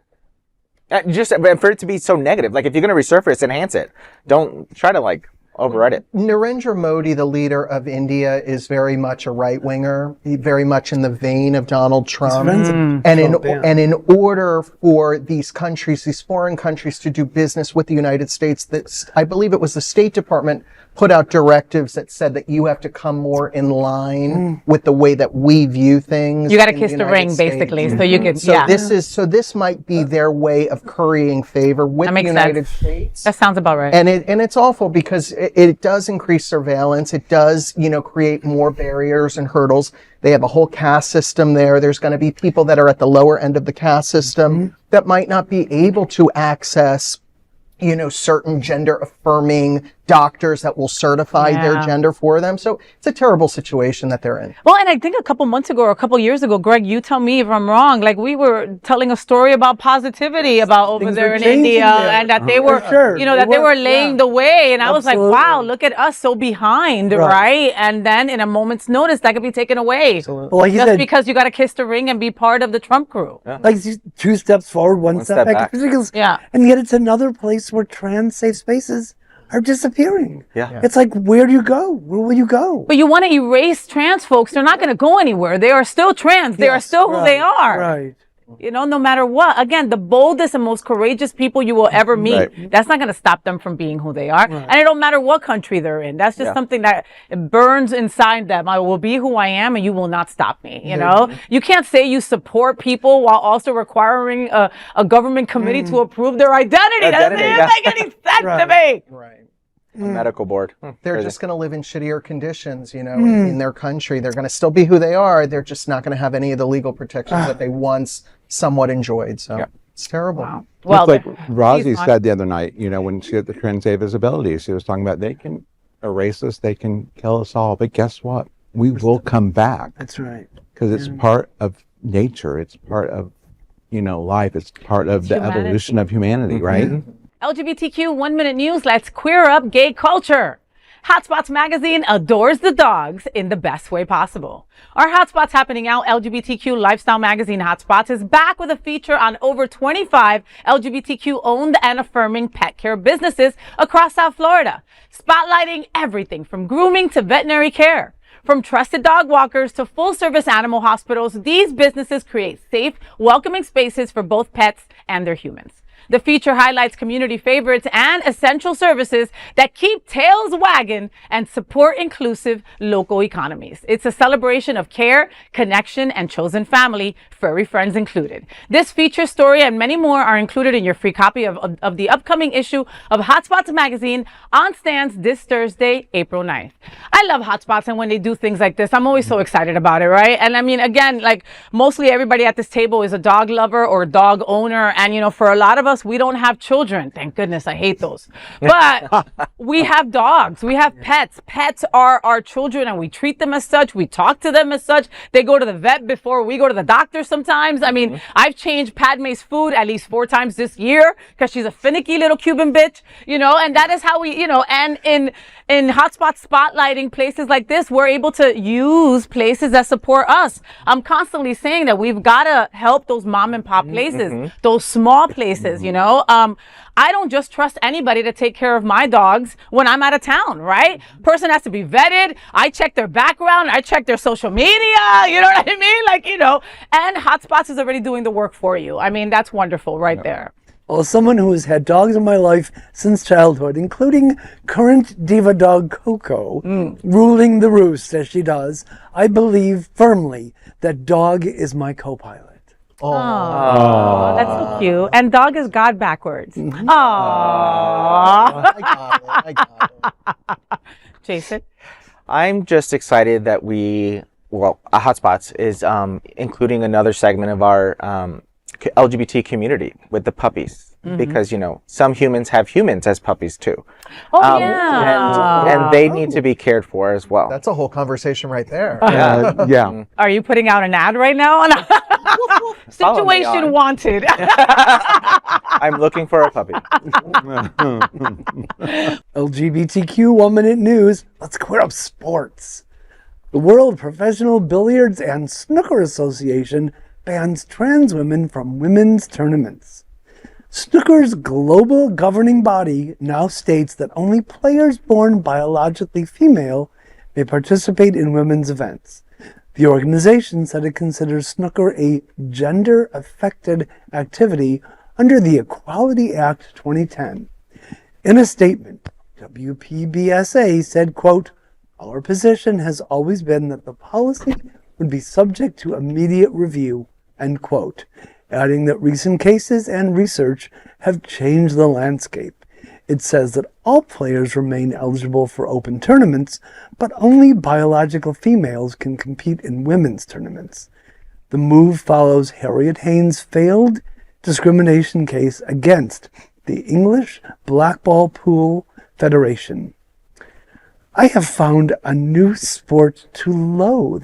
just for it to be so negative. Like, if you're going to resurface, enhance it. Don't try to override it. Narendra Modi, the leader of India, is very much a right-winger, very much in the vein of Donald Trump. And in order for these countries, these foreign countries, to do business with the United States, I believe it was the State Department put out directives that said that you have to come more in line with the way that we view things. You got to kiss the ring, basically, so you can. This might be their way of currying favor with the United States. That sounds about right. And it's awful because it does increase surveillance. It does, create more barriers and hurdles. They have a whole caste system there. There's going to be people that are at the lower end of the caste system that might not be able to access certain gender affirming doctors that will certify their gender for them. So it's a terrible situation that they're in. Well, and I think a couple months ago or a couple years ago, Greg, you tell me if I'm wrong, we were telling a story about positivity about over there in India and that they were, that they were laying the way. And I was like, wow, look at us so behind, right? And then in a moment's notice, that could be taken away. Well, like just because you got to kiss the ring and be part of the Trump crew. Like 2 steps forward, 1 step back. And yet it's another place where trans safe spaces are disappearing. It's like, where do you go? Where will you go? But you want to erase trans folks. They're not going to go anywhere. They are still trans. They are still who they are. Right. No matter what. Again, the boldest and most courageous people you will ever meet, that's not going to stop them from being who they are. And it don't matter what country they're in. That's just something that burns inside them. I will be who I am and you will not stop me. You can't say you support people while also requiring a government committee to approve their identity. That doesn't make any sense to me. Medical board. They're just going to live in shittier conditions, in their country. They're going to still be who they are. They're just not going to have any of the legal protections that they once somewhat enjoyed. So it's terrible. Wow. Well, like Rosie said the other night, when she had the Trans Day Visibility, she was talking about they can erase us, they can kill us all, but guess what? We will come back. That's right. Because it's part of nature. It's part of, life. It's part of the evolution of humanity, right? LGBTQ 1 Minute News, let's queer up gay culture. Hotspots magazine adores the dogs in the best way possible. Our Hotspots Happening Out LGBTQ lifestyle magazine Hotspots is back with a feature on over 25 LGBTQ owned and affirming pet care businesses across South Florida, spotlighting everything from grooming to veterinary care. From trusted dog walkers to full-service animal hospitals, these businesses create safe, welcoming spaces for both pets and their humans. The feature highlights community favorites and essential services that keep tails wagging and support inclusive local economies. It's a celebration of care, connection, and chosen family, furry friends included. This feature story and many more are included in your free copy of the upcoming issue of Hotspots magazine on stands this Thursday, April 9th. I love Hotspots, and when they do things like this, I'm always so excited about it, right? And I mean, again, mostly everybody at this table is a dog lover or a dog owner, and for a lot of us, we don't have children. Thank goodness. I hate those. But we have dogs. We have pets. Pets are our children and we treat them as such. We talk to them as such. They go to the vet before we go to the doctor sometimes. I mean, I've changed Padme's food at least 4 times this year because she's a finicky little Cuban bitch, and that is how we, and in Hotspot spotlighting places like this, we're able to use places that support us. I'm constantly saying that we've got to help those mom and pop places, those small places, I don't just trust anybody to take care of my dogs when I'm out of town, right? Person has to be vetted. I check their background. I check their social media. You know what I mean? And Hotspots is already doing the work for you. I mean, that's wonderful right there. Well, as someone who has had dogs in my life since childhood, including current diva dog Coco, ruling the roost as she does, I believe firmly that dog is my co-pilot. Oh, that's so cute. And dog is God backwards. Mm-hmm. Oh. I got it. Jason? I'm just excited that Hotspots is including another segment of our LGBT community with the puppies. Because, some humans have humans as puppies too. Oh, yeah. And they need to be cared for as well. That's a whole conversation right there. Yeah. Are you putting out an ad right now? Situation wanted. I'm looking for a puppy. LGBTQ 1 Minute News. Let's clear up sports. The World Professional Billiards and Snooker Association bans trans women from women's tournaments. Snooker's global governing body now states that only players born biologically female may participate in women's events. The organization said it considers snooker a gender-affected activity under the Equality Act 2010. In a statement, WPBSA said, quote, "Our position has always been that the policy would be subject to immediate review," end quote, adding that recent cases and research have changed the landscape. It says that all players remain eligible for open tournaments, but only biological females can compete in women's tournaments. The move follows Harriet Haynes' failed discrimination case against the English Blackball Pool Federation. I have found a new sport to loathe.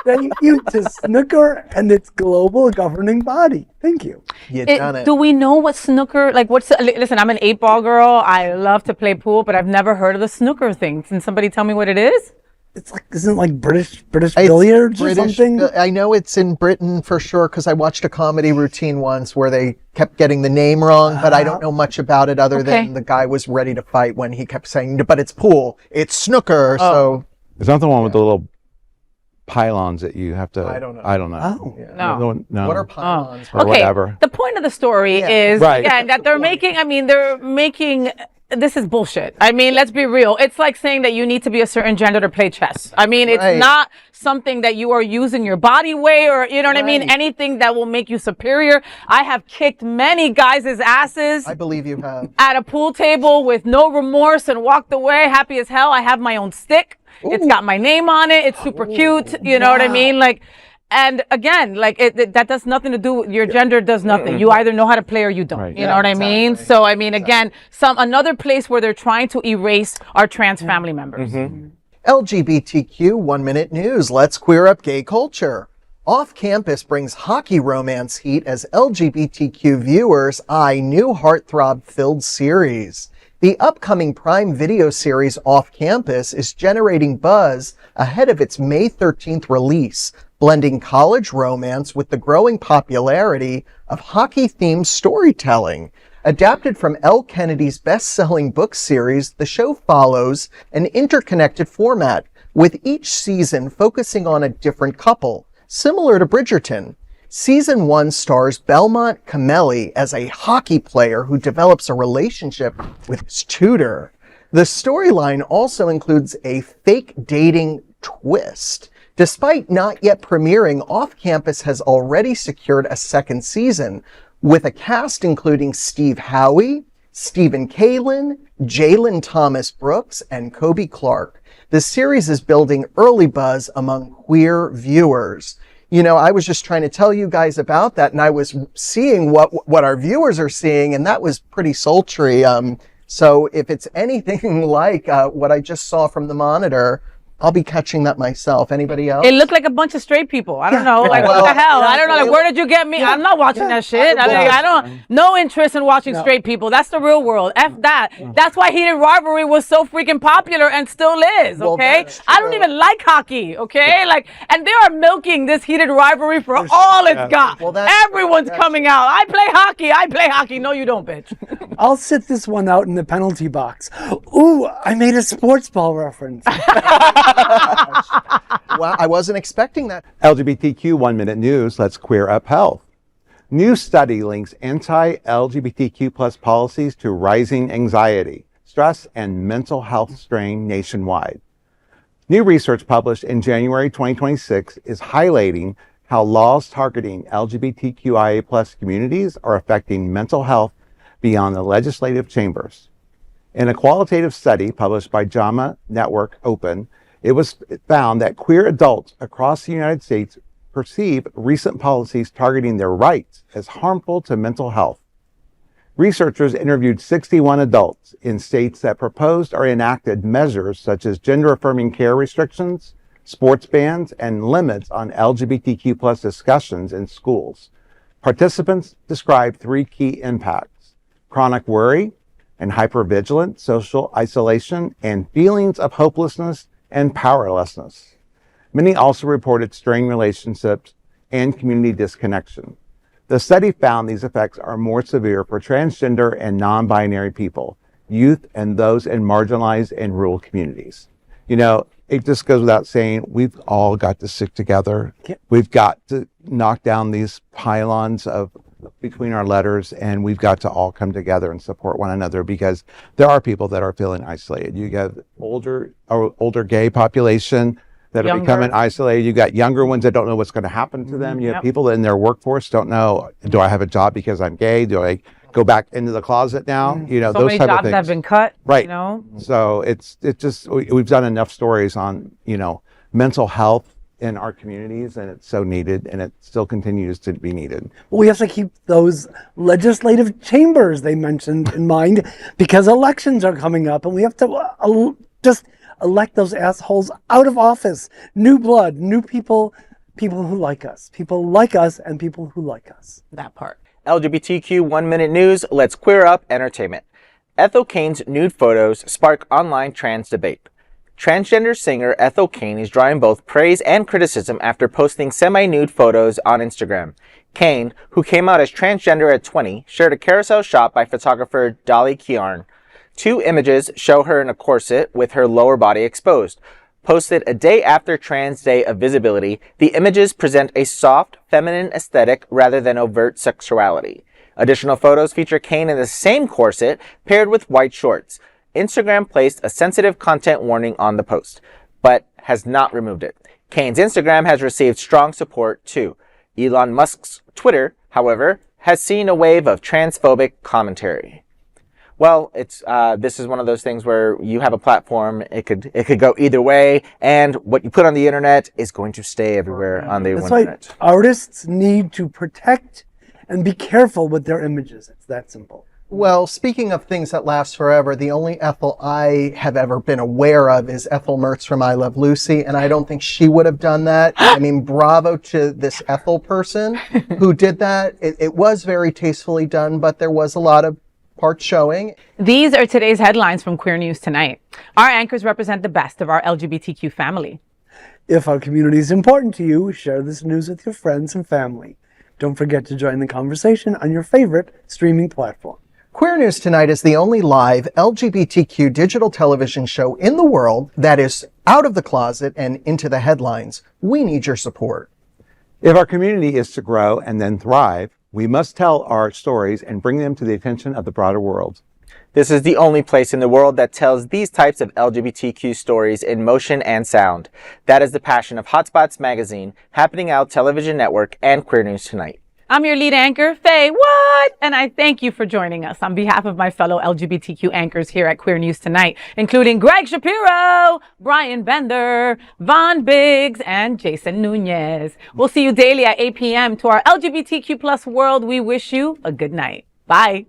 Thank you to snooker and its global governing body. Thank you. You done it. Do we know what snooker, listen, I'm an 8-ball girl. I love to play pool, but I've never heard of the snooker thing. Can somebody tell me what it is? It's like, isn't it like British billiards or something? I know it's in Britain for sure because I watched a comedy routine once where they kept getting the name wrong, but I don't know much about it other than the guy was ready to fight when he kept saying, but it's pool, it's snooker, so... Is that the one with the little pylons that you have to... I don't know. Oh. Yeah. No. What are pylons? Or whatever. The point of the story is, Right. that they're making, this is bullshit. I mean, let's be real. It's like saying that you need to be a certain gender to play chess. I mean, it's not something that you are using your body weight or, you know what I mean? Anything that will make you superior. I have kicked many guys' asses. I believe you have. At a pool table with no remorse and walked away happy as hell. I have my own stick. Ooh. It's got my name on it. It's super cute. You know what I mean? And again, that does nothing to do with your gender. Does nothing. You either know how to play or you don't. Right. You know what I mean? So I mean, again, another place where they're trying to erase our trans family members. LGBTQ 1 Minute News. Let's queer up gay culture. Off Campus brings hockey romance heat as LGBTQ viewers eye new heartthrob-filled series. The upcoming Prime Video series Off Campus is generating buzz ahead of its May 13th release, blending college romance with the growing popularity of hockey-themed storytelling. Adapted from L. Kennedy's best-selling book series, the show follows an interconnected format, with each season focusing on a different couple, similar to Bridgerton. Season 1 stars Belmont Camelli as a hockey player who develops a relationship with his tutor. The storyline also includes a fake dating twist. Despite not yet premiering, Off Campus has already secured a second season, with a cast including Steve Howey, Stephen Kalin, Jalen Thomas Brooks, and Kobe Clark. The series is building early buzz among queer viewers. You know, I was just trying to tell you guys about that, and I was seeing what our viewers are seeing, and that was pretty sultry. So if it's anything like what I just saw from the monitor, I'll be catching that myself. Anybody else? It looked like a bunch of straight people. I don't know. What the hell? I don't know. Where did you get me? I'm not watching that shit. I don't, no interest in watching straight people. That's the real world. F that. That's why Heated Rivalry was so freaking popular and still is, okay? I don't even like hockey, okay? And they are milking this Heated Rivalry for all it's got. Everyone's coming out. I play hockey. No, you don't, bitch. I'll sit this one out in the penalty box. Ooh, I made a sports ball reference. Wow, I wasn't expecting that. LGBTQ 1 Minute News. Let's queer up health. New study links anti-LGBTQ plus policies to rising anxiety, stress, and mental health strain nationwide. New research published in January 2026 is highlighting how laws targeting LGBTQIA+ communities are affecting mental health beyond the legislative chambers. In a qualitative study published by JAMA Network Open, it was found that queer adults across the United States perceive recent policies targeting their rights as harmful to mental health. Researchers interviewed 61 adults in states that proposed or enacted measures such as gender-affirming care restrictions, sports bans, and limits on LGBTQ+ discussions in schools. Participants described 3 key impacts: chronic worry and hypervigilance, social isolation, and feelings of hopelessness and powerlessness. Many also reported strained relationships and community disconnection. The study found these effects are more severe for transgender and non-binary people, youth, and those in marginalized and rural communities. You know, it just goes without saying, we've all got to stick together. We've got to knock down these pylons of between our letters, and we've got to all come together and support one another, because there are people that are feeling isolated. You got older gay population that are becoming isolated. You got younger ones that don't know what's going to happen to them. You have people that in their workforce don't know, do I have a job because I'm gay? Do I go back into the closet now? You know, so those many type of jobs things have been cut, right? You know, so we've done enough stories on, you know, mental health in our communities, and it's so needed, and it still continues to be needed. We have to keep those legislative chambers they mentioned in mind, because elections are coming up, and we have to just elect those assholes out of office. New blood, new people who like us, and people who like us. that part. LGBTQ 1-minute news, let's queer up entertainment. Ethel Cain's nude photos spark online trans debate. Transgender singer Ethel Cain is drawing both praise and criticism after posting semi-nude photos on Instagram. Cain, who came out as transgender at 20, shared a carousel shot by photographer Dolly Kiarn. 2 images show her in a corset with her lower body exposed. Posted a day after Trans Day of Visibility, the images present a soft, feminine aesthetic rather than overt sexuality. Additional photos feature Cain in the same corset, paired with white shorts. Instagram placed a sensitive content warning on the post, but has not removed it. Cain's Instagram has received strong support too. Elon Musk's Twitter, however, has seen a wave of transphobic commentary. Well, this is one of those things where you have a platform, it could go either way, and what you put on the internet is going to stay everywhere on the internet. That's why artists need to protect and be careful with their images. It's that simple. Well, speaking of things that last forever, the only Ethel I have ever been aware of is Ethel Mertz from I Love Lucy, and I don't think she would have done that. I mean, bravo to this Ethel person who did that. It was very tastefully done, but there was a lot of parts showing. These are today's headlines from Queer News Tonight. Our anchors represent the best of our LGBTQ family. If our community is important to you, share this news with your friends and family. Don't forget to join the conversation on your favorite streaming platform. Queer News Tonight is the only live LGBTQ digital television show in the world that is out of the closet and into the headlines. We need your support. If our community is to grow and then thrive, we must tell our stories and bring them to the attention of the broader world. This is the only place in the world that tells these types of LGBTQ stories in motion and sound. That is the passion of Hotspots magazine, Happening Out Television Network, and Queer News Tonight. I'm your lead anchor, FayWhat, and I thank you for joining us on behalf of my fellow LGBTQ anchors here at Queer News Tonight, including Gregg Shapiro, Brian Bender, Von Biggs, and Jason Nunez. We'll see you daily at 8 p.m. To our LGBTQ+ world, we wish you a good night. Bye.